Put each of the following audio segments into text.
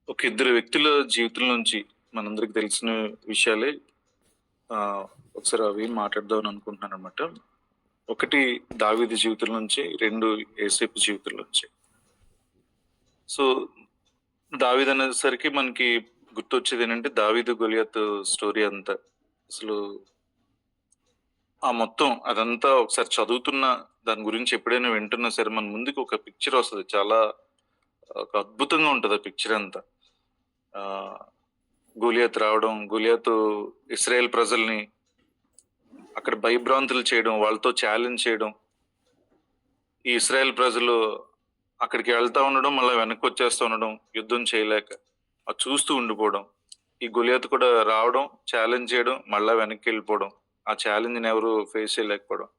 ఒక ఇద్దరు వ్యక్తుల జీవితం నుంచి మనందరికి తెలిసిన విషయాలే ఒకసారి అవి మాట్లాడదాం అని అనుకుంటున్నాను అనమాట. ఒకటి దావీదు జీవితం నుంచి, రెండు యేసేపు జీవితం నుంచి. సో దావీదు అనేసరికి మనకి గుర్తొచ్చేది ఏంటంటే దావీదు గొలియాతు స్టోరీ అంతా. అసలు ఆ మొత్తం అదంతా ఒకసారి చదువుతున్నా, దాని గురించి ఎప్పుడైనా వింటున్నా సరే మన ముందుకు ఒక పిక్చర్ వస్తుంది. చాలా ఒక అద్భుతంగా ఉంటుంది ఆ పిక్చర్ అంతా. గొలియాతు రావడం, గొలియాతు ఇశ్రాయేల్ ప్రజల్ని అక్కడ భయభ్రాంతులు చేయడం, వాళ్ళతో ఛాలెంజ్ చేయడం, ఈ ఇశ్రాయేల్ ప్రజలు అక్కడికి వెళ్తా ఉండడం, మళ్ళీ వెనక్కి వచ్చేస్తూ ఉండడం, యుద్ధం చేయలేక అది చూస్తూ ఉండిపోవడం. ఈ గొలియాతు కూడా రావడం, ఛాలెంజ్ చేయడం, మళ్ళా వెనక్కి వెళ్ళిపోవడం, ఆ ఛాలెంజ్ని ఎవరు ఫేస్ చేయలేకపోవడం.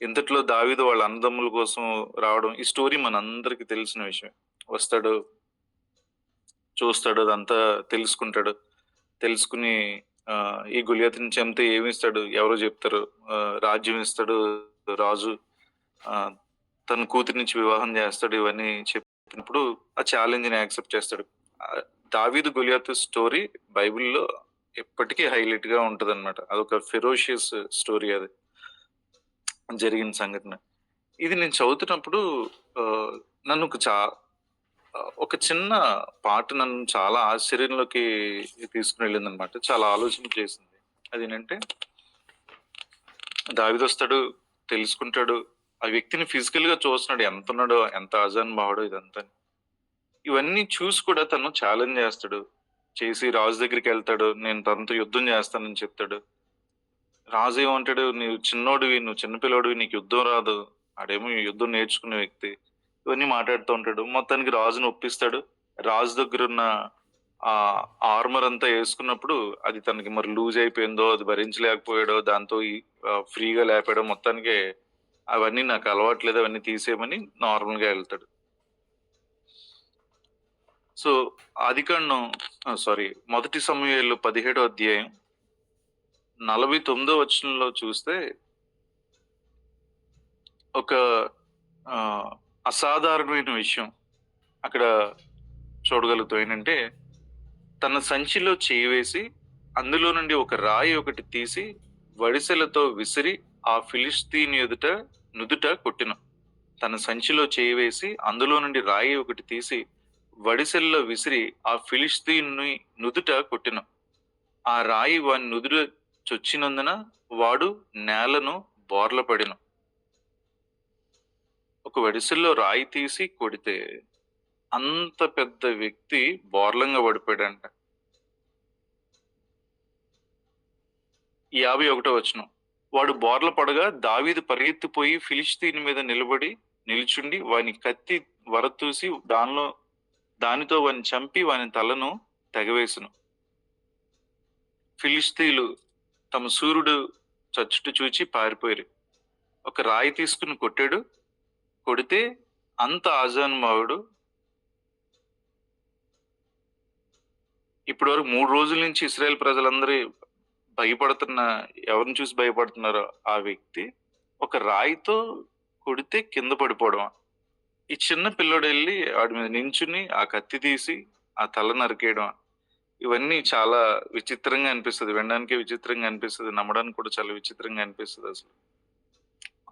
ఇంతట్లో దావీదు వాళ్ళ అన్నదమ్ముల కోసం రావడం. ఈ స్టోరీ మనందరికి తెలిసిన విషయం. వస్తాడు, చూస్తాడు, అదంతా తెలుసుకుంటాడు. తెలుసుకుని ఈ గొలియాతుని చంపితే ఏమి ఇస్తాడు, ఎవరో చెప్తారు, రాజ్యం ఇస్తాడు రాజు, తన కూతురి నుంచి వివాహం చేస్తాడు. ఇవన్నీ చెప్పినప్పుడు ఆ ఛాలెంజ్ని యాక్సెప్ట్ చేస్తాడు. దావీదు గొలియాతు స్టోరీ బైబిల్లో ఎప్పటికీ హైలైట్ గా ఉంటది అనమాట. అదొక ఫెరోషియస్ స్టోరీ, అది జరిగిన సంఘటన. ఇది నేను చదువుతున్నప్పుడు నన్ను ఒక చిన్న పాట నన్ను చాలా ఆశ్చర్యంలోకి తీసుకుని వెళ్ళింది అనమాట. చాలా ఆలోచన చేసింది. అదేంటంటే దావీదు వస్తాడు, తెలుసుకుంటాడు, ఆ వ్యక్తిని ఫిజికల్ గా చూస్తున్నాడు, ఎంత ఉన్నాడో, ఎంత అజానుభావుడో, ఇదంతా. ఇవన్నీ చూసి కూడా తను ఛాలెంజ్ చేస్తాడు. చేసి రాజు దగ్గరికి వెళ్తాడు, నేను తనతో యుద్ధం చేస్తానని చెప్తాడు. రాజు ఏమంటాడు, నువ్వు చిన్నోడివి, నువ్వు చిన్నపిల్లోడివి, నీకు యుద్ధం రాదు. ఆడేమో యుద్ధం నేర్చుకునే వ్యక్తి. ఇవన్నీ మాట్లాడుతూ ఉంటాడు. మొత్తానికి రాజును ఒప్పిస్తాడు. రాజు దగ్గర ఉన్న ఆ ఆర్మర్ అంతా వేసుకున్నప్పుడు అది తనకి మరి లూజ్ అయిపోయిందో, అది భరించలేకపోయాడో, దాంతో ఫ్రీగా లేపాడో, మొత్తానికి అవన్నీ నాకు అలవాట్లేదు, అవన్నీ తీసేయమని నార్మల్ గా వెళ్తాడు. సో ఆదికాండం మొదటి సమూయేలు 17వ అధ్యాయం 49వ వచనంలో చూస్తే ఒక అసాధారణమైన విషయం అక్కడ చూడగలుగుతాం. ఏంటంటే తన సంచిలో చేయి వేసి అందులో నుండి ఒక రాయి ఒకటి తీసి వడిసెలతో విసిరి ఆ ఫిలిస్తీని నుదుట కొట్టిన. తన సంచిలో చేయి వేసి అందులో నుండి రాయి ఒకటి తీసి వడిసెల్లో విసిరి ఆ ఫిలిస్తీని నుదుట కొట్టిన. ఆ రాయి వాని నుదుట చొచ్చినందున వాడు నేలను బోర్ల పడిన. ఒక వడిసెల్లో రాయి తీసి కొడితే అంత పెద్ద వ్యక్తి బోర్లంగా పడిపోయాడంట. 51వ వచనం, వాడు బోర్ల పడగా దావీదు పరిగెత్తిపోయి ఫిలిస్తీని మీద నిలుచుండి వాని కత్తి వరతూసి దానితో వాని చంపి వాని తలను తెగవేసును. ఫిలిస్తీన్లు తమ సూర్యుడు చచ్చుట చూచి పారిపోయారు. ఒక రాయి తీసుకుని కొడితే అంత ఆజానుభావుడు. ఇప్పటి వరకు 3 రోజుల నుంచి ఇశ్రాయేల్ ప్రజలందరూ ఎవరిని చూసి భయపడుతున్నారో ఆ వ్యక్తి ఒక రాయితో కొడితే కింద పడిపోవడం. ఈ చిన్న పిల్లోడు వెళ్ళి వాడి మీద నించుని ఆ కత్తి తీసి ఆ తల నరికేయడం. ఇవన్నీ చాలా విచిత్రంగా అనిపిస్తుంది. వినడానికి విచిత్రంగా అనిపిస్తుంది, నమ్మడానికి కూడా చాలా విచిత్రంగా అనిపిస్తుంది. అసలు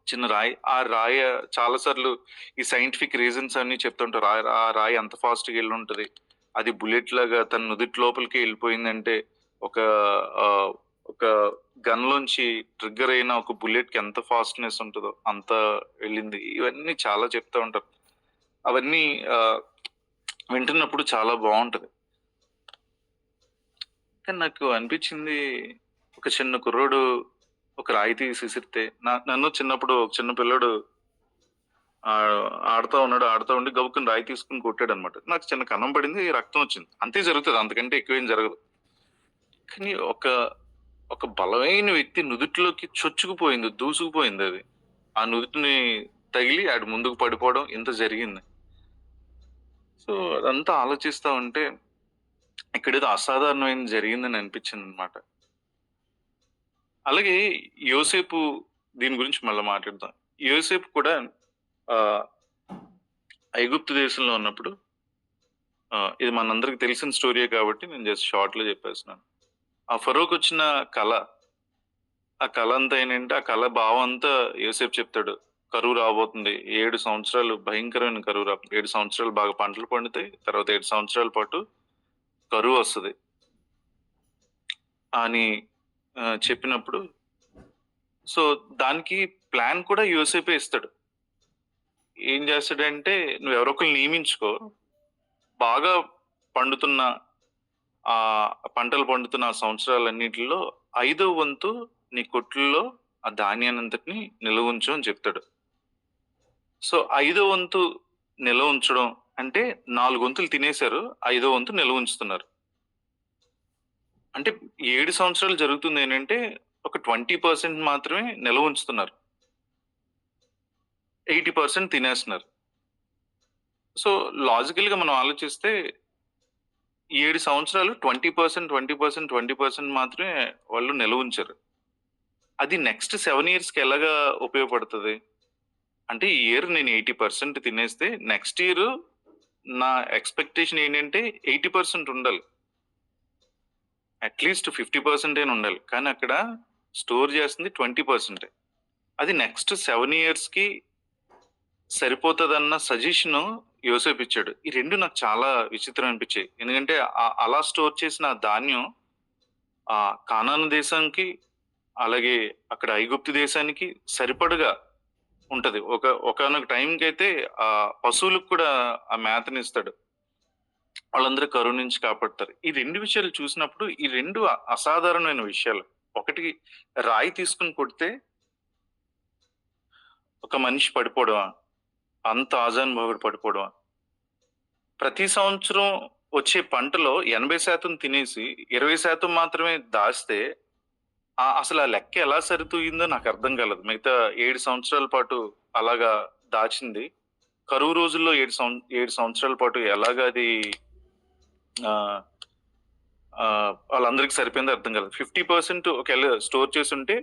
చిన్న రాయి, ఆ రాయి చాలా సార్లు ఈ సైంటిఫిక్ రీజన్స్ అన్ని చెప్తుంటారు. ఆ రాయి అంత ఫాస్ట్ గా వెళ్ళి ఉంటది, అది బుల్లెట్ లాగా తన నుదుటి లోపలికి వెళ్ళిపోయిందంటే ఒక ఒక గన్ లోంచి ట్రిగ్గర్ అయిన ఒక బుల్లెట్ కి ఎంత ఫాస్ట్నెస్ ఉంటుందో అంత వెళ్ళింది. ఇవన్నీ చాలా చెప్తా ఉంటారు. అవన్నీ వింటున్నప్పుడు చాలా బాగుంటది. కానీ నాకు అనిపించింది, ఒక చిన్న కుర్రోడు ఒక రాయి తీసి విసిరితే, నన్ను చిన్నప్పుడు ఒక చిన్న పిల్లడు ఆడుతూ ఉండి గబుక్కుని రాయి తీసుకుని కొట్టాడు అనమాట. నాకు చిన్న కన్నం పడింది, రక్తం వచ్చింది, అంతే జరుగుతుంది, అంతకంటే ఎక్కువేం జరగదు. కానీ ఒక బలమైన వ్యక్తి నుదుటిలోకి చొచ్చుకుపోయింది, దూసుకుపోయింది. అది ఆ నుదుటిని తగిలి ఆడు ముందుకు పడిపోవడం ఇంత జరిగింది. సో అదంతా ఆలోచిస్తా ఉంటే ఇక్కడేదో అసాధారణమైనది జరిగిందని అనిపించింది అనమాట. అలాగే యోసేపు, దీని గురించి మళ్ళీ మాట్లాడదాం. యోసేపు కూడా ఐగుప్తు దేశంలో ఉన్నప్పుడు ఇది మనందరికి తెలిసిన స్టోరీయే కాబట్టి నేను జస్ట్ షార్ట్‌లో చెప్పేస్తున్నాను. ఆ ఫరోకొచ్చిన కల, ఆ కల అంతా ఏంటంటే, ఆ కల భావం అంతా యోసేపు చెప్తాడు. కరువు రాబోతుంది. 7 సంవత్సరాలు భయంకరమైన కరువు 7 సంవత్సరాలు బాగా పంటలు పండుతాయి. తర్వాత 7 సంవత్సరాల పాటు కరువొస్తది అని చెప్పినప్పుడు, సో, దానికి ప్లాన్ కూడా యోసేపే ఇస్తాడు. ఏం చేస్తాడంటే, "నువ్వెవరో ఒకళ్ళని నియమించుకో. బాగా పండుతున్న పంటలు పండుతున్న ఆ సంవత్సరాలన్నిటిలో 5వ వంతు నీ కొట్లలో ఆ ధాన్యాన్నంతటిని నిల్వ ఉంచు" అని చెప్తాడు. సో, 5వ వంతు నిల్వ ఉంచడం అంటే 4 వంతులు తినేశారు. 5వ వంతు నిల్వ ఉంచుతున్నారు. అంటే 7 సంవత్సరాలు జరుగుతుందేంటంటే, ఒక 20% మాత్రమే నిల్వ ఉంచుతున్నారు. 80% తినేస్తున్నారు. సో, లాజికల్‌గా మనం ఆలోచిస్తే 7 సంవత్సరాలు 20%, 20%, 20% మాత్రమే వాళ్ళు నిల్వ ఉంచారు. అది నెక్స్ట్ 7 ఇయర్స్‌కి ఎలాగా ఉపయోగపడుతది? అంటే ఈ ఇయర్ నేను 80% తినేస్తే నెక్స్ట్ ఇయర్ నా ఎక్స్‌పెక్టేషన్ ఏంటంటే 80% ఉండాలి. అట్‌లీస్ట్ 50% అయినా ఉండాలి. కానీ అక్కడ స్టోర్ చేస్తుంది 20%. అది నెక్స్ట్ 7 ఇయర్స్‌కి సరిపోతదన్న సజెషను యోసేపు ఇచ్చాడు. ఈ 2 నాకు చాలా విచిత్రం అనిపించాయి. ఎందుకంటే అలా స్టోర్ చేసిన ధాన్యం కానాను దేశానికి, అలాగే అక్కడ ఐగుప్తు దేశానికి సరిపడగా ఉంటది. ఒకానొక టైంకైతే పశువులకు కూడా ఆ మేతనిస్తాడు. వాళ్ళందరూ కరువు నుంచి కాపాడతారు. ఈ 2 విషయాలు చూసినప్పుడు ఈ 2 అసాధారణమైన విషయాలు. ఒకటి, రాయి తీసుకొని కొడితే ఒక మనిషి పడిపోవడమా? అంత ఆజానుభావుడు పడిపోవడమా? ప్రతి సంవత్సరం వచ్చే పంటలో 80% తినేసి 20% మాత్రమే దాస్తే అసలు ఆ లెక్క ఎలా సరితూగిందో నాకు అర్థం కాలేదు. మిగతా 7 సంవత్సరాల పాటు అలాగా దాచింది. కరువు రోజుల్లో 7 సంవత్సరాల పాటు ఎలాగా అది వాళ్ళందరికి సరిపోయిందో అర్థం కాలేదు. 50% ఒకవేళ స్టోర్ చేసుంటే,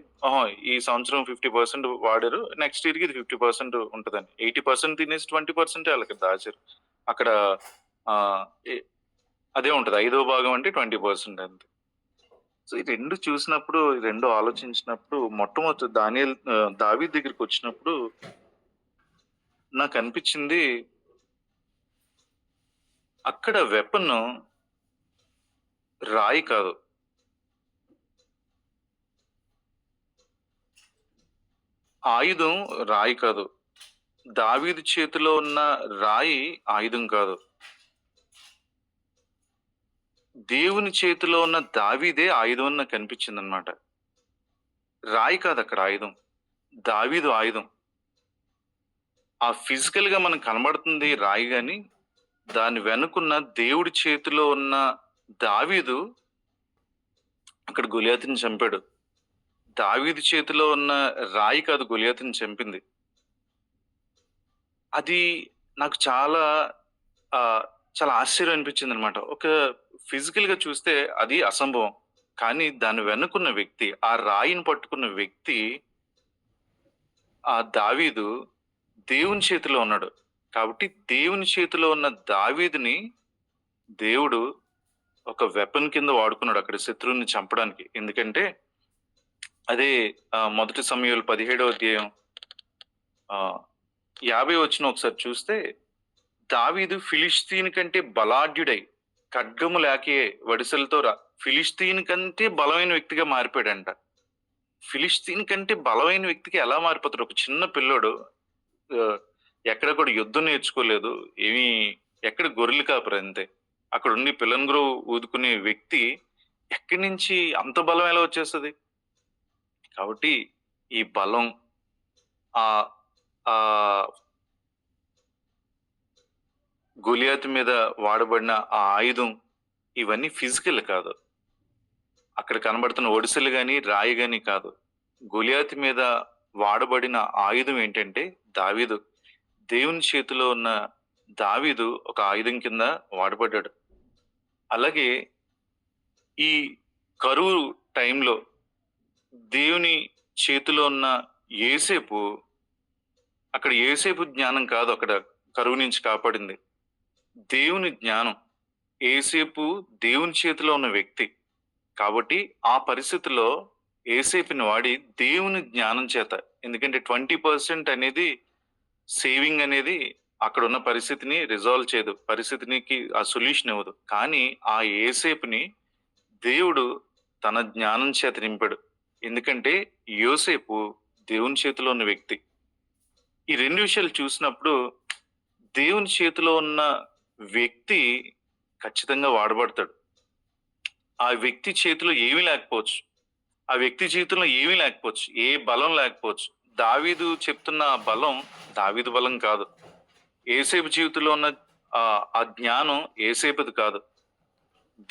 ఈ సంవత్సరం 50% వాడారు. నెక్స్ట్ ఇయర్‌కి ఇది 50% ఉంటదని. 80% తినేసి 20% ఆళ్ళకి దాచారు. అక్కడ ఆహ్, ఎ అదే ఉంటది. 5వ భాగం అంటే 20% అంతే. సో, ఈ 2 చూసినప్పుడు, ఈ 2 ఆలోచించినప్పుడు మొట్టమొదటి దావీదు దగ్గరికొచ్చినప్పుడు నాకనిపించింది, అక్కడ వెపను రాయి కాదు. ఆయుధం రాయి కాదు. దావీదు చేతిలో ఉన్న రాయి ఆయుధం కాదు. దేవుని చేతిలో ఉన్న దావీదే ఆయుధం అని నాకనిపించిందనమాట. రాయి కాదక్కడ ఆయుధం. దావీదు ఆయుధం. ఫిజికల్‌గా మనకు కనబడుతుంది రాయి గాని, దాని వెనుకున్న దేవుడి చేతిలో ఉన్న దావీదు అక్కడ గొలియాతుని చంపాడు. దావీదు చేతిలో ఉన్న రాయి కాదు గొలియాతుని చంపింది. అది నాకు చాలా చాలా ఆశ్చర్యం అనిపించిందనమాట. ఒక ఫిజికల్‌గా చూస్తే అది అసంభవం. కానీ దాని వెనుకున్న వ్యక్తి, ఆ రాయిని పట్టుకున్న వ్యక్తి, దావీదు దేవుని చేతిలో ఉన్నాడు. కాబట్టి దేవుని చేతిలో ఉన్న దావీదుని దేవుడు ఒక వెపన్ కింద వాడుకున్నాడు అక్కడ శత్రువుని చంపడానికి. ఎందుకంటే అదే మొదటి సమూయేలు 17వ అధ్యాయం 50 వచనం ఒకసారి చూస్తే, దావీదు ఫిలిష్తీయుని కంటే బలాఢ్యుడై ఖడ్గము లేకే వడిసెలతో ఫిలిష్తీయుని కంటే బలమైన వ్యక్తిగా మారిపోయాడంట. ఫిలిష్తీయుని కంటే బలమైన వ్యక్తికి ఎలా మారిపోతాడు? ఒక చిన్న పిల్లోడు, ఎక్కడ కూడా యుద్ధం నేర్చుకోలేదు. ఎక్కడ గొర్రెలు కాపరి అంతే. అక్కడుండి పిల్లన్గురు ఊదుకునే వ్యక్తి ఎక్కడి నుంచి అంత బలం ఎలా వచ్చేస్తది? కాబట్టి ఈ బలం, ఆహ్, ఆహ్, గొలియాతు మీద వాడబడిన ఆ ఆయుధం, ఇవన్నీ ఫిజికల్ కాదు. అక్కడ కనబడుతున్న ఒడిసెలు గాని, రాయి గాని కాదు. గొలియాతు మీద వాడబడిన ఆయుధం ఏంటంటే దావీదు. దేవుని చేతిలో ఉన్న దావీదు ఒక ఆయుధం కింద వాడబడ్డాడు. అలాగే ఈ కరువు టైంలో దేవుని చేతిలో ఉన్న యోసేపు, అక్కడ యోసేపు జ్ఞానం కాదు అక్కడ కరువు నుంచి కాపాడింది. దేవుని జ్ఞానం. యోసేపు దేవుని చేతిలో ఉన్న వ్యక్తి. కాబట్టి ఆ పరిస్థితిలో యోసేపుని వాడి దేవుని జ్ఞానం చేత, ఎందుకంటే 20% అనేది సేవింగ్ అనేది అక్కడున్న పరిస్థితిని రిజాల్వ్ చేయదు. పరిస్థితినికి ఆ సొల్యూషన్ ఇవ్వదు. కానీ ఆ యోసేపుని దేవుడు తన జ్ఞానం చేత నింపాడు. ఎందుకంటే యోసేపు దేవుని చేతిలో ఉన్న వ్యక్తి. ఈ 2 విషయాలు చూసినప్పుడు దేవుని చేతిలో ఉన్న వ్యక్తి ఖచ్చితంగా వాడబడతాడు. ఆ వ్యక్తి చేతిలో ఏమీ లేకపోవచ్చు. ఆ వ్యక్తి జీవితంలో ఏమీ లేకపోవచ్చు. ఏ బలం లేకపోవచ్చు. దావీదు చెప్తున్న ఆ బలం దావీదు బలం కాదు. యోసేపు జీవితంలో ఉన్న ఆ జ్ఞానం యోసేపుది కాదు.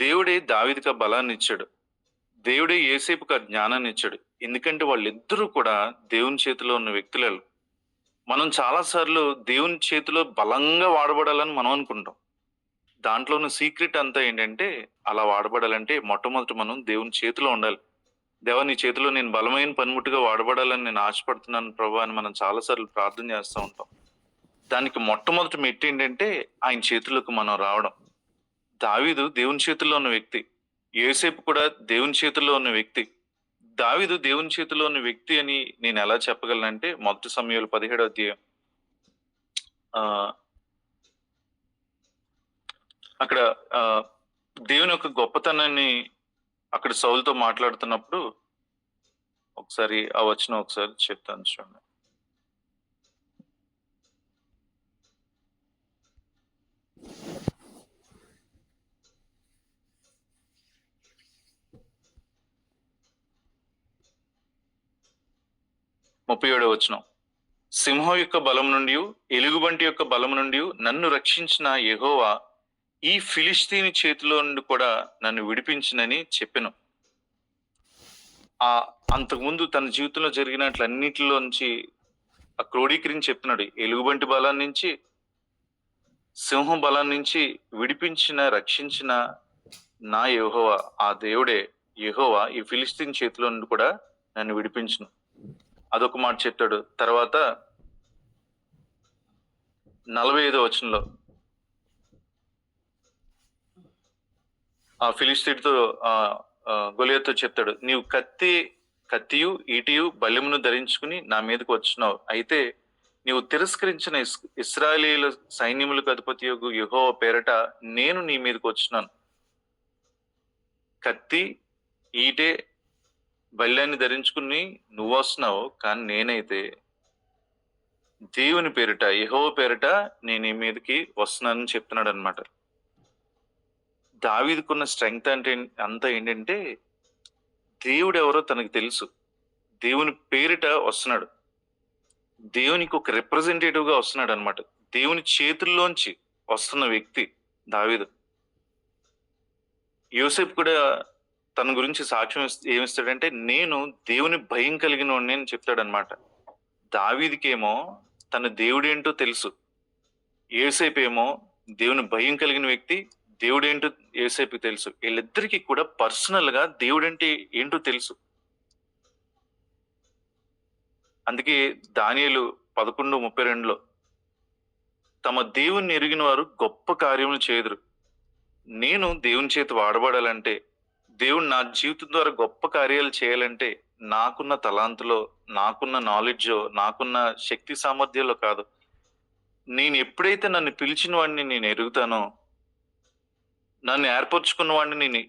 దేవుడే దావీదుకి ఆ బలాన్ని ఇచ్చాడు. దేవుడే యోసేపుకి ఆ జ్ఞానాన్ని ఇచ్చాడు. ఎందుకంటే వాళ్ళిద్దరూ కూడా దేవుని చేతిలో ఉన్న వ్యక్తులు. మనం చాలా సార్లు దేవుని చేతిలో బలంగా వాడబడాలని మనం అనుకుంటాం. దాంట్లో ఉన్న సీక్రెట్ అంతా ఏంటంటే, అలా వాడబడాలంటే మొట్టమొదట మనం దేవుని చేతిలో ఉండాలి. దేవా, నీ చేతిలో నేను బలమైన పనిముట్టుగా వాడబడాలని నేను ఆశపడుతున్నాను ప్రభు అని మనం చాలా సార్లు ప్రార్థన చేస్తూ ఉంటాం. దానికి మొట్టమొదటి మెట్టు ఏంటంటే ఆయన చేతులకు మనం రావడం. దావీదు దేవుని చేతుల్లో ఉన్న వ్యక్తి. యోసేపు కూడా దేవుని చేతుల్లో ఉన్న వ్యక్తి. దావీదు దేవుని చేతిలో ఉన్న వ్యక్తి అని నేను ఎలా చెప్పగలనంటే, మొదటి సమయాలు 17వ అధ్యాయం అక్కడ దేవుని యొక్క గొప్పతనాన్ని అక్కడ సౌలుతో మాట్లాడుతున్నప్పుడు ఒకసారి ఆ వచనం ఒకసారి చెప్తాను చూడండి. ముప్పై 37వ వచనం. సింహం యొక్క బలం నుండి, ఎలుగుబంటి యొక్క బలం నుండి నన్ను రక్షించిన యెహోవా ఈ ఫిలిష్తీని చేతిలో నుండి కూడా నన్ను విడిపించినని చెప్పెను. అంతకుముందు తన జీవితంలో జరిగినట్లన్నిటిలోంచి క్రోడీకరించి చెప్తున్నాడు. ఎలుగుబంటి బలం నుంచి, సింహం బలం నుంచి విడిపించిన, రక్షించిన నా యెహోవా, ఆ దేవుడే యెహోవా ఈ ఫిలిష్తీన్ చేతిలో నుండి కూడా నన్ను విడిపించును. అదొక మాట చెప్పాడు. తర్వాత 45వ వచనంలో ఆ ఫిలిష్తీయుడితో గొలియాతుతో చెప్తాడు, నీవు కత్తియు ఈటియు బలెమును ధరించుకుని నా మీదకు వచ్చినావు. అయితే నీవు తిరస్కరించిన ఇశ్రాయేలీయుల సైన్యములకు అధిపతి యెహోవా పేరట నేను నీ మీదకు వచ్చినాను. కత్తి ఈటే బల్యాన్ని ధరించుకుని నువ్వు వస్తున్నావు, కానీ నేనైతే దేవుని పేరిట, యెహోవా పేరిట నేను ఈ మీదకి వస్తున్నానని చెప్తున్నాడు అనమాట. దావీదుకున్న స్ట్రెంగ్త్ అంటే అంతా ఏంటంటే, దేవుడు ఎవరో తనకు తెలుసు. దేవుని పేరిట వస్తున్నాడు. దేవునికి ఒక రిప్రజెంటేటివ్ గా వస్తున్నాడు అనమాట. దేవుని చేతుల్లోంచి వస్తున్న వ్యక్తి దావీదు. యోసేపు కూడా తన గురించి సాక్ష్యం ఏమిస్తాడంటే, నేను దేవుని భయం కలిగిన వాడిని అని చెప్తాడనమాట. దావీదుకేమో తన దేవుడేంటో తెలుసు. యోసేపు ఏమో దేవుని భయం కలిగిన వ్యక్తి. దేవుడేంటో యోసేపుకి తెలుసు. వీళ్ళిద్దరికీ కూడా పర్సనల్ గా దేవుడంటే ఏంటో తెలుసు. అందుకే దానియేలు 11:32లో తమ దేవుణ్ణి ఎరిగిన వారు గొప్ప కార్యములు చేయుదురు. నేను దేవుని చేతి వాడబడాలంటే, దేవుడు నా జీవితం ద్వారా గొప్ప కార్యాలు చేయాలంటే, నాకున్న తలాంతులో, నాకున్న నాలెడ్జో, నాకున్న శక్తి సామర్థ్యాల్లో కాదు. నేను ఎప్పుడైతే నన్ను పిలిచిన వాడిని నేను ఎరుగుతానో, నన్ను ఏర్పరచుకున్న వాడిని నేను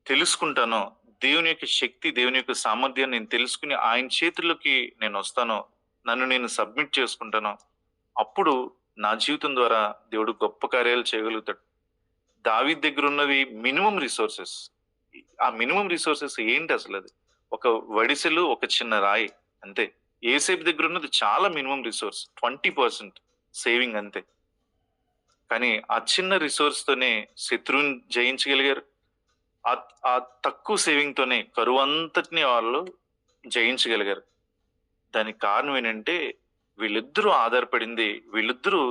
తెలుసుకుంటానో, దేవుని యొక్క శక్తి, దేవుని యొక్క సామర్థ్యాన్ని నేను తెలుసుకుని ఆయన చేతుల్లోకి నేను వస్తానో, నన్ను నేను సబ్మిట్ చేసుకుంటానో, అప్పుడు నా జీవితం ద్వారా దేవుడు గొప్ప కార్యాలు చేయగలుగుతాడు. దావీదు దగ్గర ఉన్నవి మినిమం రిసోర్సెస్. ఆ మినిమం రిసోర్సెస్ ఏంటి అసలు? అది ఒక వడిసెలు, ఒక చిన్న రాయి అంతే. యోసేపు దగ్గర ఉన్నది చాలా మినిమం రిసోర్స్, 20% సేవింగ్ అంతే. కానీ ఆ చిన్న రిసోర్స్ తోనే శత్రువుని జయించగలిగారు. ఆ తక్కువ సేవింగ్ తోనే కరువు అంతటిని వాళ్ళు జయించగలిగారు. దానికి కారణం ఏంటంటే, వీళ్ళిద్దరూ ఆధారపడింది, వీళ్ళిద్దరూ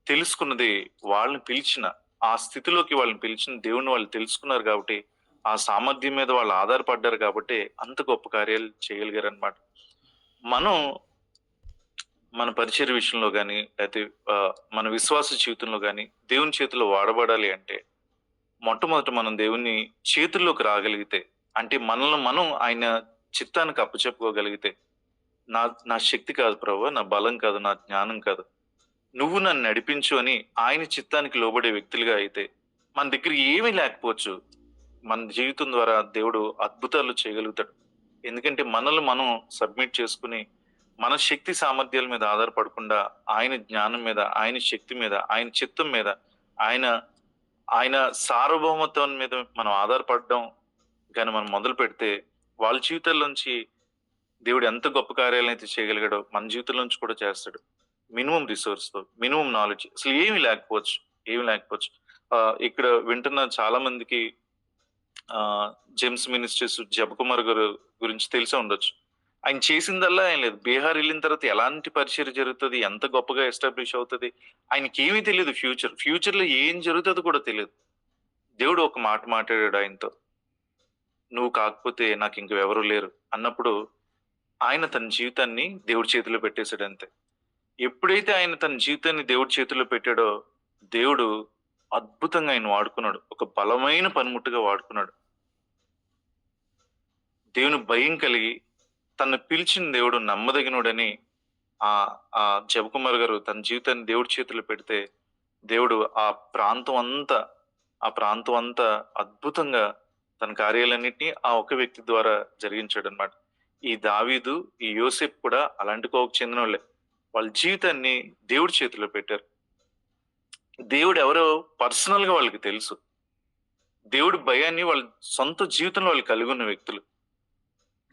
తెలుసుకున్నది, వాళ్ళని పిలిచిన ఆ స్థితిలోకి వాళ్ళని పిలిచిన దేవుణ్ణి వాళ్ళు తెలుసుకున్నారు కాబట్టి, ఆ సామర్థ్యం మీద వాళ్ళు ఆధారపడ్డారు కాబట్టి అంత గొప్ప కార్యాలు చేయగలిగారు అనమాట. మనం మన పరిచర్య విషయంలో గాని, లేతే మన విశ్వాస జీవితంలో గాని, దేవుని చేతిలో వాడబడాలి అంటే, మొట్టమొదట మనం దేవుని చేతుల్లోకి రాగలిగితే, అంటే మనల్ని మనం ఆయన చిత్తానికి అప్పచెప్పుకోగలిగితే, నా నా శక్తి కాదు ప్రభువా, నా బలం కాదు, నా జ్ఞానం కాదు. నువ్వు నన్ను నడిపించు అని ఆయన చిత్తానికి లోబడే వ్యక్తులుగా అయితే, మన దగ్గర ఏమీ లేకపోవచ్చు. మన జీవితం ద్వారా దేవుడు అద్భుతాలు చేయగలుగుతాడు. ఎందుకంటే మనల్ని మనం సబ్మిట్ చేసుకొని, మన శక్తి సామర్థ్యాల మీద ఆధారపడకుండా, ఆయన జ్ఞానం మీద, ఆయన శక్తి మీద, ఆయన చిత్తం మీద, ఆయన ఆయన సార్వభౌమత్వం మీద మనం ఆధారపడడం గాని మనం మొదలుపెడితే, వాళ్ళ జీవితాల్లోంచి దేవుడు ఎంత గొప్ప కార్యాలనైతే చేయగలిగాడో, మన జీవితంలోంచి కూడా చేస్తాడు. మినిమమ్ రిసోర్స్‌తో, మినిమమ్ నాలెడ్జ్ అసలు ఏమీ లేకపోవచ్చు. ఏమి లేకపోవచ్చు. ఇక్కడ వింటున్న చాలా మందికి జేమ్స్ మినిస్ట్రీస్ జపకుమార్ గారు గురించి తెలిసే ఉండొచ్చు. ఆయన చేసిందల్లా ఏం లేదు. బీహార్ ఎళ్ళిన తర్వాత ఎలాంటి పరిచర్య జరుగుతది? ఎంత గొప్పగా ఎస్టాబ్లిష్ అవుతది? ఆయనకేమీ తెలీదు ఫ్యూచర్. ఫ్యూచర్‌లో ఏం జరుగుతదో కూడా తెలీదు. దేవుడు ఒక మాట మాట్లాడాడు ఆయనతో. "నువ్వు కాకపోతే నాకింక ఎవరు లేరు" అన్నప్పుడు ఆయన తన జీవితాన్ని దేవుడి చేతిలో పెట్టేసాడంతే. ఎప్పుడైతే ఆయన తన జీవితాన్ని దేవుడి చేతుల్లో పెట్టాడో, దేవుడు అద్భుతంగా ఆయన్ని వాడుకున్నాడు. ఒక బలమైన పనిముట్టుగా వాడుకున్నాడు. దేవుని భయం కలిగి తనను పిలిచిన దేవుడు నమ్మదగినోడని ఆ జపకుమార్ గారు తన జీవితాన్ని దేవుడి చేతుల్లో పెడితే, దేవుడు ఆ ప్రాంతం అంతా అద్భుతంగా తన కార్యాలన్నిటిని ఆ ఒక్క వ్యక్తి ద్వారా జరిగించాడన్నమాట. ఈ దావీదు, ఈ యోసేపు కూడా అలాంటి కోవకు చెందినోళ్ళే. వాళ్ళ జీవితాన్ని దేవుడి చేతిలో పెట్టారు. దేవుడు ఎవరో పర్సనల్‌గా వాళ్ళకి తెలుసు. దేవుడి భయాన్ని వాళ్ళ సొంత జీవితంలో వాళ్ళు కలిగున్న వ్యక్తులు.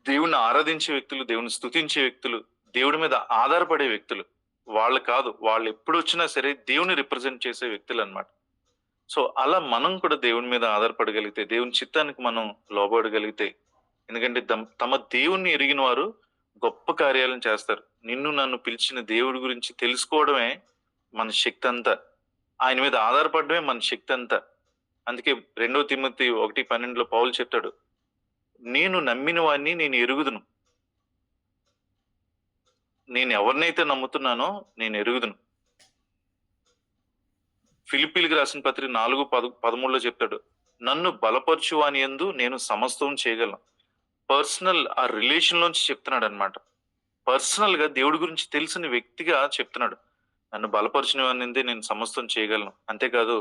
దేవుడిని ఆరాధించే వ్యక్తులు, దేవుడిని స్తుతించే వ్యక్తులు, దేవుడి మీద ఆధారపడే వ్యక్తులు. వాళ్ళు కాదు. వాళ్ళెప్పుడొచ్చినా సరే దేవుని రిప్రజెంట్ చేసే వ్యక్తులన్నమాట. సో, అలా మనం కూడా దేవుని మీద ఆధారపడగలిగితే, దేవుని చిత్తానికి మనం లోబడగలిగితే, ఎందుకంటే తమ దేవుణ్ణి ఎరిగిన వారు గొప్ప కార్యాలను చేస్తారు. నిన్ను నన్ను పిలిచిన దేవుడి గురించి తెలుసుకోవడమే మన శక్తంతా. ఆయన మీద ఆధారపడడమే మన శక్తంతా. అందుకే 2 తిమోతి 1:12లో పౌలు చెప్తాడు, "నేను నమ్మిన వాడిని నేను ఎరుగుదును. నేను ఎవరినైతే నమ్ముతున్నానో నేను ఎరుగుదును." ఫిలిప్పీయులకు రాసిన పత్రిక 4:13లో చెప్తాడు, "నన్ను బలపరచు వాని యందు నేను సమస్తం చేయగలను." పర్సనల్ ఆ రిలేషన్ లోంచి చెప్తున్నాడన్నమాట. పర్సనల్‌గా దేవుడి గురించి తెలిసిన వ్యక్తిగా చెప్తున్నాడు. నన్ను బలపరిచిన వానియందే నేను సమస్తం చేయగలను. అంతేకాదు,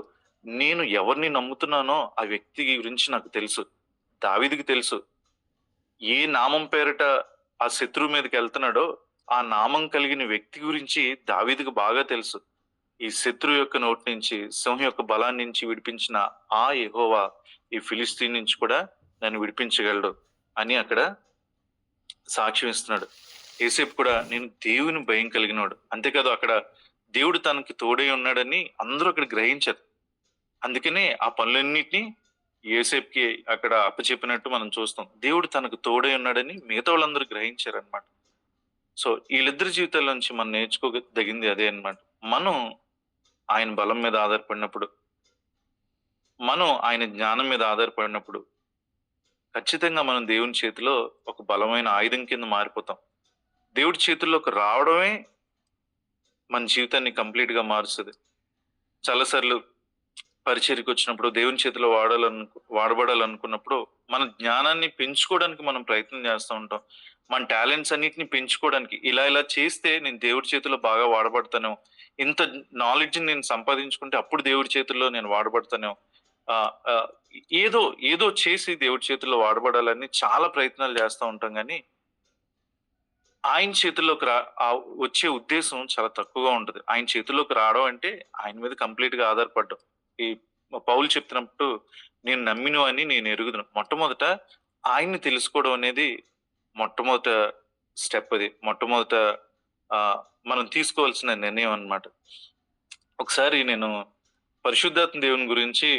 నేను ఎవరిని నమ్ముతున్నానో ఆ వ్యక్తి గురించి నాకు తెలుసు. దావీదుకి తెలుసు. ఏ నామం పేరిట ఆ శత్రువు మీదకెళ్తున్నాడో, ఆ నామం కలిగిన వ్యక్తి గురించి దావీదుకు బాగా తెలుసు. ఈ శత్రువు యొక్క నోటి నుంచి, సింహం యొక్క బలాన్ని నుంచి విడిపించిన ఆ యెహోవా ఈ ఫిలిష్తీయుని నుంచి కూడా నన్ను విడిపించగలడు అని అక్కడ సాక్ష్యం ఇస్తున్నాడు. యోసేపు కూడా నేను దేవుని భయం కలిగినోడు. అంతేకాదు అక్కడ దేవుడు తనకి తోడై ఉన్నాడని అందరూ అక్కడ గ్రహించారు. అందుకనే ఆ పనులన్నిటిని యోసేపుకి అక్కడ అప్పచెప్పినట్టు మనం చూస్తాం. దేవుడు తనకు తోడై ఉన్నాడని మిగతా వాళ్ళందరూ గ్రహించారన్నమాట. సో వీళ్ళిద్దరి జీవితాల నుంచి మనం నేర్చుకోదగింది అదే అన్నమాట. మనం ఆయన బలం మీద ఆధారపడినప్పుడు, మనం ఆయన జ్ఞానం మీద ఆధారపడినప్పుడు, ఖచ్చితంగా మనం దేవుని చేతిలో ఒక బలమైన ఆయుధం కింద మారిపోతాం. దేవుడి చేతుల్లోకి రావడమే మన జీవితాన్ని కంప్లీట్‌గా మారుస్తది. చాలా సార్లు పరిచర్యకి వచ్చినప్పుడు, దేవుని చేతిలో వాడబడాలనుకున్నప్పుడు, మన జ్ఞానాన్ని పెంచుకోవడానికి మనం ప్రయత్నం చేస్తూ ఉంటాం. మన టాలెంట్స్ అన్నిటిని పెంచుకోవడానికి, ఇలా చేస్తే నేను దేవుడి చేతిలో బాగా వాడబడతానేమో, ఇంత నాలెడ్జ్‌ని నేను సంపాదించుకుంటే అప్పుడు దేవుడి చేతుల్లో నేను వాడబడతానేమో, ఆహ్, ఆహ్, ఏదో చేసి దేవుడి చేతుల్లో వాడబడాలని చాలా ప్రయత్నాలు చేస్తా ఉంటాం గానీ, ఆయన చేతుల్లోకి వచ్చే ఉద్దేశం చాలా తక్కువగా ఉంటది. ఆయన చేతుల్లోకి రావడం అంటే, ఆయన మీద కంప్లీట్‌గా ఆధారపడడం. ఈ పౌలు చెప్తున్నప్పుడు, నేను నమ్మినవాన్ని నేను ఎరుగుదును. మొట్టమొదట ఆయన్ని తెలుసుకోవడం అనేది మొట్టమొదట స్టెప్ అది. మొట్టమొదట మనం తీసుకోవాల్సిన నిర్ణయం అన్నమాట. ఒకసారి నేను పరిశుద్ధాత్మ దేవుని గురించి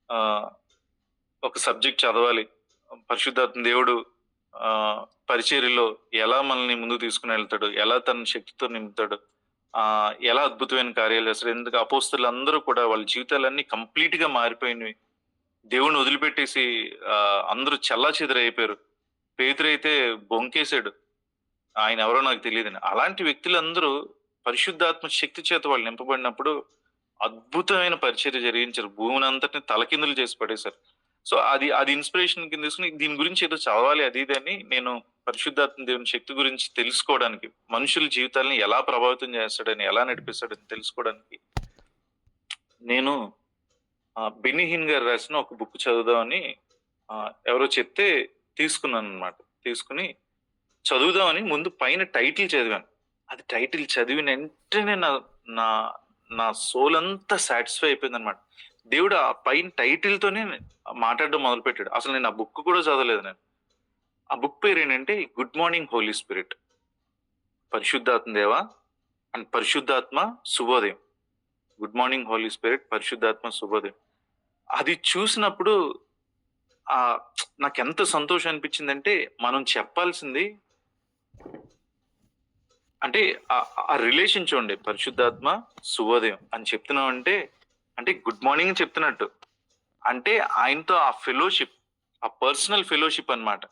ఆహ్, ఒక సబ్జెక్ట్ చదవాలి. పరిశుద్ధాత్మ దేవుడు ఆహ్, పరిచర్యలో ఎలా మనల్ని ముందుకు తీసుకొనెళ్తాడు? ఎలా తన శక్తితో నింపుతాడు? ఎలా అద్భుతమైన కార్యాలు చేస్తాడు? ఎందుకు అపోస్తలులందరూ కూడా వాళ్ళ జీవితాలన్నీ కంప్లీట్‌గా మారిపోయినవి. దేవుడిని వదిలిపెట్టేసి అందరూ చెల్లాచెదరైపోయారు. పేతురైతే బొంకేసాడు. ఆయన ఎవరో నాకు తెలియదని. అలాంటి వ్యక్తులందరూ పరిశుద్ధాత్మ శక్తి చేత వాళ్ళు నింపబడినప్పుడు అద్భుతమైన పరిచర్య జరిగించారు. భూమినంతటిని తలకిందులు చేసి పడేశారు. సో, అది ఇన్‌స్పిరేషన్ కింద తీసుకొని దీని గురించి ఏదో చదవాలి అది ఇది అని నేను పరిశుద్ధాత్మ దేవుని శక్తి గురించి తెలుసుకోవడానికి, మనుషుల జీవితాలను ఎలా ప్రభావితం చేస్తాడని, ఎలా నడిపిస్తాడని తెలుసుకోవడానికి నేను బెన్నీ హిన్ గారు రాసిన ఒక బుక్ చదువుదామని ఎవరో చెప్తే తీసుకున్నాననమాట. తీసుకొని చదువుదామని ముందు పైన టైటిల్ చదివాను. అది టైటిల్ చదివిన వెంటనే నా నా నా సోల్ అంతా సాటిస్ఫై అయిపోయిందనమాట. దేవుడు ఆ పైన టైటిల్‌తోనే మాట్లాడడం మొదలుపెట్టాడు. అసలు నేను ఆ బుక్ కూడా చదవలేదు నేను. ఆ బుక్ పేరేంటంటే 'గుడ్ మార్నింగ్ హోలీ స్పిరిట్'. పరిశుద్ధాత్మ దేవా అండ్ పరిశుద్ధాత్మ శుభోదయం. 'గుడ్ మార్నింగ్ హోలీ స్పిరిట్', పరిశుద్ధాత్మ శుభోదయం. అది చూసినప్పుడు నాకెంత సంతోషం అనిపించిందంటే, మనం చెప్పాల్సింది అంటే ఆ రిలేషన్ చూడండి. పరిశుద్ధాత్మ శుభోదయం అని చెప్తున్నామంటే, అంటే గుడ్ మార్నింగ్ అని చెప్తున్నట్టు. అంటే ఆయనతో ఆ ఫెలోషిప్, ఆ పర్సనల్ ఫెలోషిప్ అన్నమాట.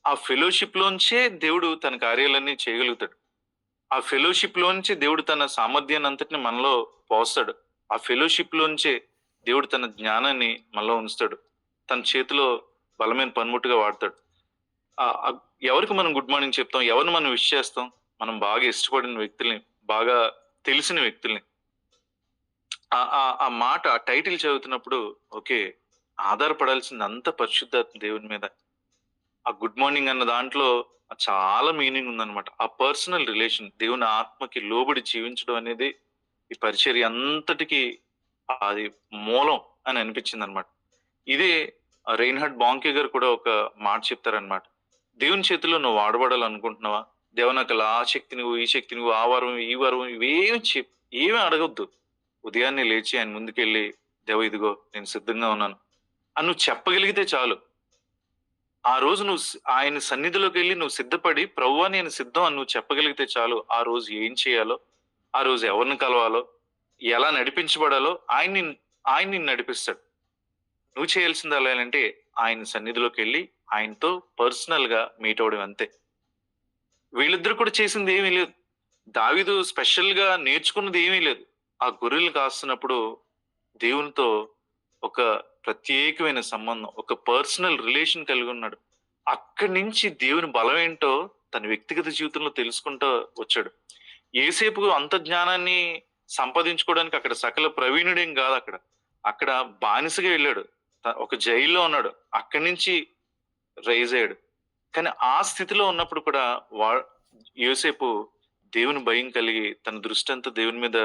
ఆ ఫెలోషిప్ లోంచే దేవుడు తన కార్యాలన్నీ చేయగలుగుతాడు. ఆ ఫెలోషిప్ లోంచి దేవుడు తన సామర్థ్యాన్ని అంతటిని మనలో పోస్తాడు. ఆ ఫెలోషిప్ లోంచే దేవుడు తన జ్ఞానాన్ని మనలో ఉంచుతాడు. తన చేతిలో బలమైన పనిముట్టుగా వాడతాడు. ఎవరికి మనం గుడ్ మార్నింగ్ చెప్తాం? ఎవరిని మనం విష్ చేస్తాం? మనం బాగా ఇష్టపడిన వ్యక్తుల్ని, బాగా తెలిసిన వ్యక్తుల్ని. ఆ మాట, ఆ టైటిల్ చదువుతున్నప్పుడు ఓకే, ఆధారపడాల్సింది అంతా పరిశుద్ధాత్మ దేవుని మీద. ఆ గుడ్ మార్నింగ్ అన్న దాంట్లో చాలా మీనింగ్ ఉందన్నమాట. ఆ పర్సనల్ రిలేషన్, దేవుని ఆత్మకి లోబడి జీవించడం అనేది ఈ పరిచర్య అంతటికి అది మూలం అని అనిపించింది అనమాట. ఇదే రైన్హార్డ్ బాంకే గారు కూడా ఒక మాట చెప్తారనమాట. దేవుని చేతిలో నువ్వు వాడబడాలనుకుంటున్నావా? దేవ నాకు ఆ శక్తి నువ్వు, ఈ శక్తి నువ్వు, ఆ వరం, ఈ వరం ఏమీ అడగొద్దు. ఉదయాన్నే లేచి ఆయన ముందుకెళ్ళి, దేవ ఇదిగో నేను సిద్ధంగా ఉన్నాను అని నువ్వు చెప్పగలిగితే చాలు. ఆ రోజు నువ్వు ఆయన సన్నిధిలోకి వెళ్ళి నువ్వు సిద్ధపడి, ప్రభువా నేను సిద్ధం అని నువ్వు చెప్పగలిగితే చాలు. ఆ రోజు ఏం చేయాలో, ఆ రోజు ఎవరిని కలవాలో, ఎలా నడిపించబడాలో ఆయన నిన్ను నడిపిస్తాడు. నువ్వు చేయాల్సింది ఎలా అంటే ఆయన సన్నిధిలోకి వెళ్ళి ఆయనతో పర్సనల్ గా మీట్ అవడం అంతే. వీళ్ళిద్దరు కూడా చేసింది ఏమీ లేదు. దావీదు స్పెషల్ గా నేర్చుకున్నది ఏమీ లేదు. ఆ గొర్రెలు కాస్తున్నప్పుడు దేవునితో ఒక ప్రత్యేకమైన సంబంధం, ఒక పర్సనల్ రిలేషన్ కలిగి ఉన్నాడు. అక్కడి నుంచి దేవుని బలం ఏంటో తన వ్యక్తిగత జీవితంలో తెలుసుకుంటూ వచ్చాడు. ఏసేపు అంత జ్ఞానాన్ని సంపాదించుకోవడానికి అక్కడ సకల ప్రవీణుడేం కాదు. అక్కడ బానిసగా వెళ్ళాడు. ఒక జైల్లో ఉన్నాడు. అక్కడి నుంచి రైజ్ అయ్యాడు. కానీ ఆ స్థితిలో ఉన్నప్పుడు కూడా యోసేపు దేవుని భయం కలిగి తన దృష్టి అంతా దేవుని మీద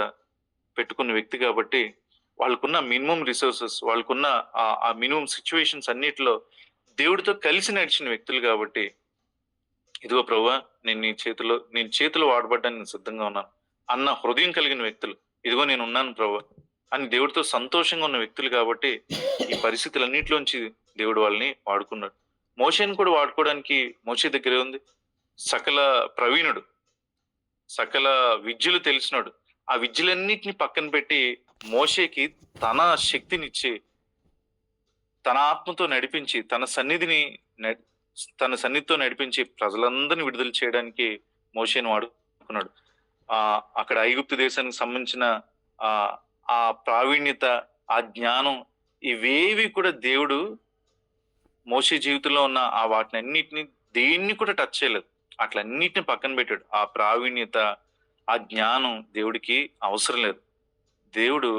పెట్టుకున్న వ్యక్తి కాబట్టి వాళ్ళకున్న మినిమం రిసోర్సెస్, వాళ్ళకున్న ఆ మినిమం సిచ్యువేషన్స్ అన్నిటిలో దేవుడితో కలిసి నడిచిన వ్యక్తులు కాబట్టి, ఇదిగో ప్రభువా నేను చేతిలో వాడబడ్డానికి నేను సిద్ధంగా ఉన్నాను అన్న హృదయం కలిగిన వ్యక్తులు. ఇదిగో నేను ఉన్నాను ప్రభువా అని దేవుడితో సంతోషంగా ఉన్న వ్యక్తులు కాబట్టి ఈ పరిస్థితులన్నిటిలోంచి దేవుడు వాళ్ళని వాడుకున్నాడు. మోషేని కూడా వాడుకోవడానికి మోషే దగ్గరే ఉంది. సకల ప్రవీణుడు, సకల విద్యలు తెలిసినాడు. ఆ విద్యలన్నిటిని పక్కన పెట్టి మోషేకి తన శక్తినిచ్చి, తన ఆత్మతో నడిపించి, తన సన్నిధితో నడిపించి ప్రజలందరినీ విడుదల చేయడానికి మోషేని వాడుకున్నాడు. అక్కడ ఐగుప్తు దేశానికి సంబంధించిన ఆ ప్రావీణ్యత, ఆ జ్ఞానం, ఇవేవి కూడా దేవుడు మోషే జీవితంలో ఉన్న వాటిని అన్నిటిని దేన్ని కూడా టచ్ చేయలేదు. అట్లన్నిటిని పక్కన పెట్టాడు. ఆ ప్రావీణ్యత, ఆ జ్ఞానం దేవుడికి అవసరం లేదు. దేవుడు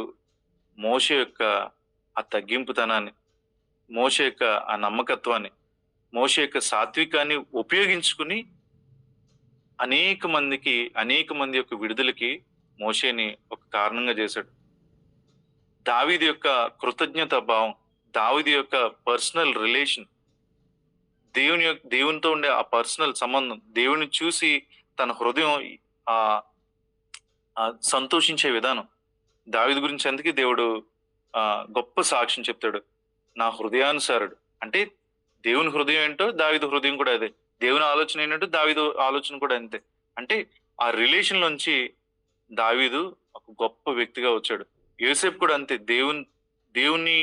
మోషే యొక్క ఆ తగ్గింపుతనాన్ని, మోషే యొక్క ఆ నమ్మకత్వాన్ని, మోషే యొక్క సాత్వికాన్ని ఉపయోగించుకుని అనేక మంది యొక్క విడుదలకి మోషేని ఒక కారణంగా చేశాడు. దావీదు యొక్క కృతజ్ఞత భావం, దావీదు యొక్క పర్సనల్ రిలేషన్, దేవునితో ఉండే ఆ పర్సనల్ సంబంధం, దేవుని చూసి తన హృదయం సంతోషించే విధానం. దావీదు గురించి అందుకే దేవుడు గొప్ప సాక్ష్యం చెప్తాడు, నా హృదయానుసారుడు. అంటే దేవుని హృదయం ఏంటో దావీదు హృదయం కూడా అదే, దేవుని ఆలోచన ఏంటంటే దావీదు ఆలోచన కూడా అంతే. అంటే ఆ రిలేషన్ లోంచి దావీదు ఒక గొప్ప వ్యక్తిగా వచ్చాడు. యోసేపు కూడా అంతే, దేవుని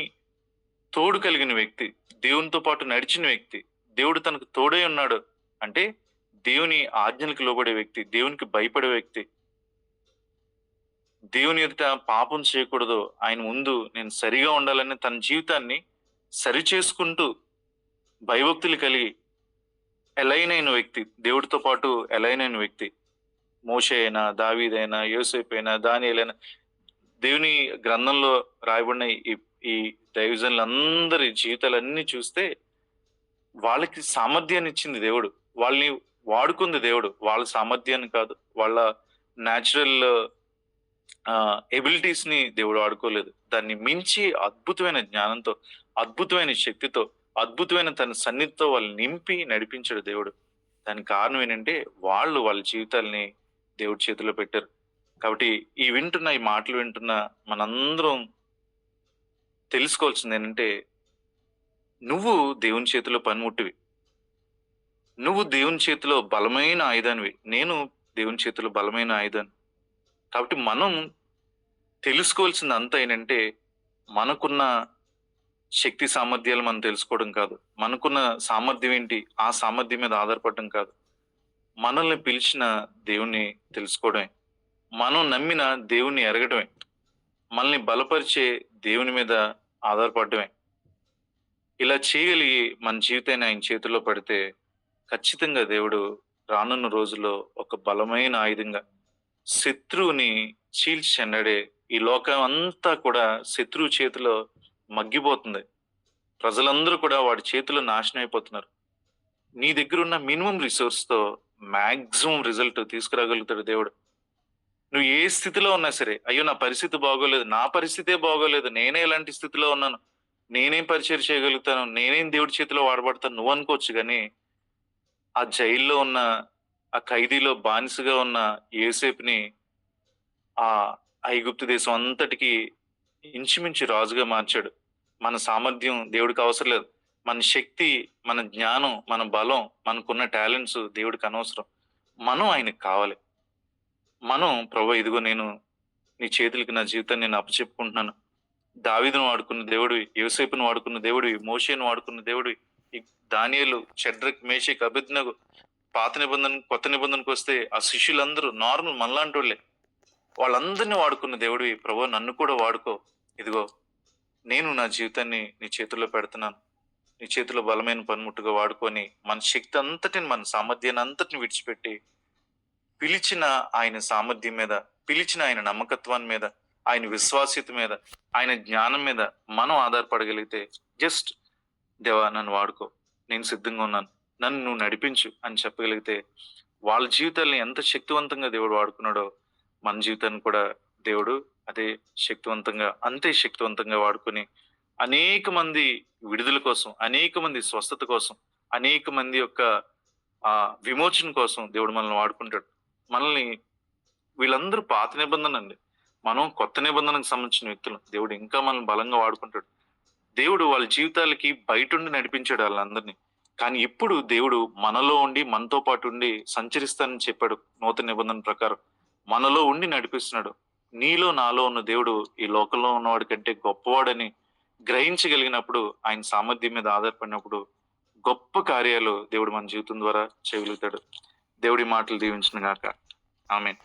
తోడు కలిగిన వ్యక్తి, దేవునితో పాటు నడిచిన వ్యక్తి. దేవుడు తనకు తోడై ఉన్నాడు అంటే దేవుని ఆజ్ఞలకు లోబడే వ్యక్తి, దేవునికి భయపడే వ్యక్తి, దేవుని ఎదుట పాపం చేయకూడదు, ఆయన ముందు నేను సరిగా ఉండాలని తన జీవితాన్ని సరి చేసుకుంటూ భయభక్తులు కలిగి ఎలైన్ అయిన వ్యక్తి, దేవుడితో పాటు ఎలైన్ అయిన వ్యక్తి. మోషే అయినా, దావీదైనా, యోసేపు అయినా, దానియేలైనా, దేవుని గ్రంథంలో రాయబడిన ఈ దైవజనులందరి జీవితాలన్నీ చూస్తే వాళ్ళకి సామర్థ్యాన్ని ఇచ్చింది దేవుడు, వాళ్ళని వాడుకుంది దేవుడు. వాళ్ళ సామర్థ్యాన్ని కాదు, వాళ్ళ న్యాచురల్ ఎబిలిటీస్ ని దేవుడు వాడుకోలేదు. దాన్ని మించి అద్భుతమైన జ్ఞానంతో, అద్భుతమైన శక్తితో, అద్భుతమైన తన సన్నిధితో వాళ్ళు నింపి నడిపించాడు దేవుడు. దానికి కారణం ఏంటంటే వాళ్ళ జీవితాల్ని దేవుడి చేతిలో పెట్టారు. కాబట్టి ఈ మాటలు వింటున్న మనందరం తెలుసుకోవాల్సింది ఏంటంటే, నువ్వు దేవుని చేతిలో పనిముట్టివి, నువ్వు దేవుని చేతిలో బలమైన ఆయుధానివి, నేను దేవుని చేతిలో బలమైన ఆయుధాన్ని. కాబట్టి మనం తెలుసుకోవాల్సింది అంతా ఏంటంటే, మనకున్న శక్తి సామర్థ్యాలు మనం తెలుసుకోవడం కాదు, మనకున్న సామర్థ్యం ఏంటి ఆ సామర్థ్యం మీద ఆధారపడడం కాదు, మనల్ని పిలిచిన దేవుణ్ణి తెలుసుకోవడమే, మనం నమ్మిన దేవుణ్ణి ఎరగడమే, మనల్ని బలపరిచే దేవుని మీద ఆధారపడమే. ఇలా చేయగలిగి మన జీవితాన్ని ఆయన చేతుల్లో పడితే ఖచ్చితంగా దేవుడు రానున్న రోజుల్లో ఒక బలమైన ఆయుధంగా శత్రువుని చీల్చి చెండాడే, ఈ లోకం అంతా కూడా శత్రువు చేతిలో మగ్గిపోతుంది, ప్రజలందరూ కూడా వాడి చేతిలో నాశనం అయిపోతున్నారు. నీ దగ్గర ఉన్న మినిమం రిసోర్స్ తో మాక్సిమం రిజల్ట్ తీసుకురాగలుగుతాడు దేవుడు. నువ్వు ఏ స్థితిలో ఉన్నా సరే, అయ్యో నా పరిస్థితి బాగోలేదు, నా పరిస్థితే బాగోలేదు, నేనే ఇలాంటి స్థితిలో ఉన్నాను, నేనేం పరిచయం చేయగలుగుతాను, నేనేం దేవుడి చేతిలో వాడబడతాను నువ్వు అనుకోవచ్చు. కానీ ఆ జైల్లో ఉన్న, ఆ ఖైదీలో బానిసగా ఉన్న యోసేపుని ఆ ఐగుప్తు దేశం అంతటికి ఇంచుమించు రాజుగా మార్చాడు. మన సామర్థ్యం దేవుడికి అవసరం లేదు, మన శక్తి, మన జ్ఞానం, మన బలం, మనకున్న టాలెంట్స్ దేవుడికి అనవసరం. మనం ఆయనకు కావాలి. మనం ప్రభు ఇదిగో నేను నీ చేతులకి నా జీవితాన్ని నేను అప్పచెప్పుకుంటున్నాను. దావీదును వాడుకున్న దేవుడివి, యోసేపును వాడుకున్న దేవుడివి, మోషేను వాడుకున్న దేవుడివి, ఈ దానియేలు, షడ్రక్, మేషక్, అబేద్నెగో, పాత నిబంధన కొత్త నిబంధనకు వస్తే ఆ శిష్యులందరూ నార్మల్ మనలాంటి వాళ్ళే, వాళ్ళందరినీ వాడుకున్న దేవుడివి. ప్రభు నన్ను కూడా వాడుకో, ఇదిగో నేను నా జీవితాన్ని నీ చేతుల్లో పెడుతున్నాను, నీ చేతిలో బలమైన పనిముట్టుగా వాడుకొని మన శక్తి అంతటిని, మన సామర్థ్యాన్ని అంతటిని విడిచిపెట్టి పిలిచిన ఆయన సామర్థ్యం మీద, పిలిచిన ఆయన నమ్మకత్వాన్ని మీద, ఆయన విశ్వాస్యత మీద, ఆయన జ్ఞానం మీద మనం ఆధారపడగలిగితే, జస్ట్ దేవా నన్ను వాడుకో, నేను సిద్ధంగా ఉన్నాను, నన్ను నువ్వు నడిపించు అని చెప్పగలిగితే, వాళ్ళ జీవితాల్ని ఎంత శక్తివంతంగా దేవుడు వాడుకున్నాడో మన జీవితాన్ని కూడా దేవుడు అదే శక్తివంతంగా, అంతే శక్తివంతంగా వాడుకొని అనేక మంది విడుదల కోసం, అనేక మంది స్వస్థత కోసం, అనేక మంది యొక్క విమోచన కోసం దేవుడు మనల్ని వాడుకుంటాడు. మనల్ని, వీళ్ళందరూ పాత నిబంధన అండి, మనం కొత్త నిబంధనకు సంబంధించిన వ్యక్తులు. దేవుడు ఇంకా మనల్ని బలంగా వాడుకుంటాడు. దేవుడు వాళ్ళ జీవితాలకి బయటుండి నడిపించాడు వాళ్ళందరినీ. కానీ ఇప్పుడు దేవుడు మనలో ఉండి, మనతో పాటు ఉండి సంచరిస్తానని చెప్పాడు. నూతన నిబంధన ప్రకారం మనలో ఉండి నడిపిస్తున్నాడు. నీలో నాలో ఉన్న దేవుడు ఈ లోకంలో ఉన్నవాడి కంటే గొప్పవాడని గ్రహించగలిగినప్పుడు, ఆయన సామర్థ్యం మీద ఆధారపడినప్పుడు గొప్ప కార్యాలు దేవుడు మన జీవితం ద్వారా చేయగలుగుతాడు. దేవుడి మాటలు దీవించిన గాక. ఆమేన్.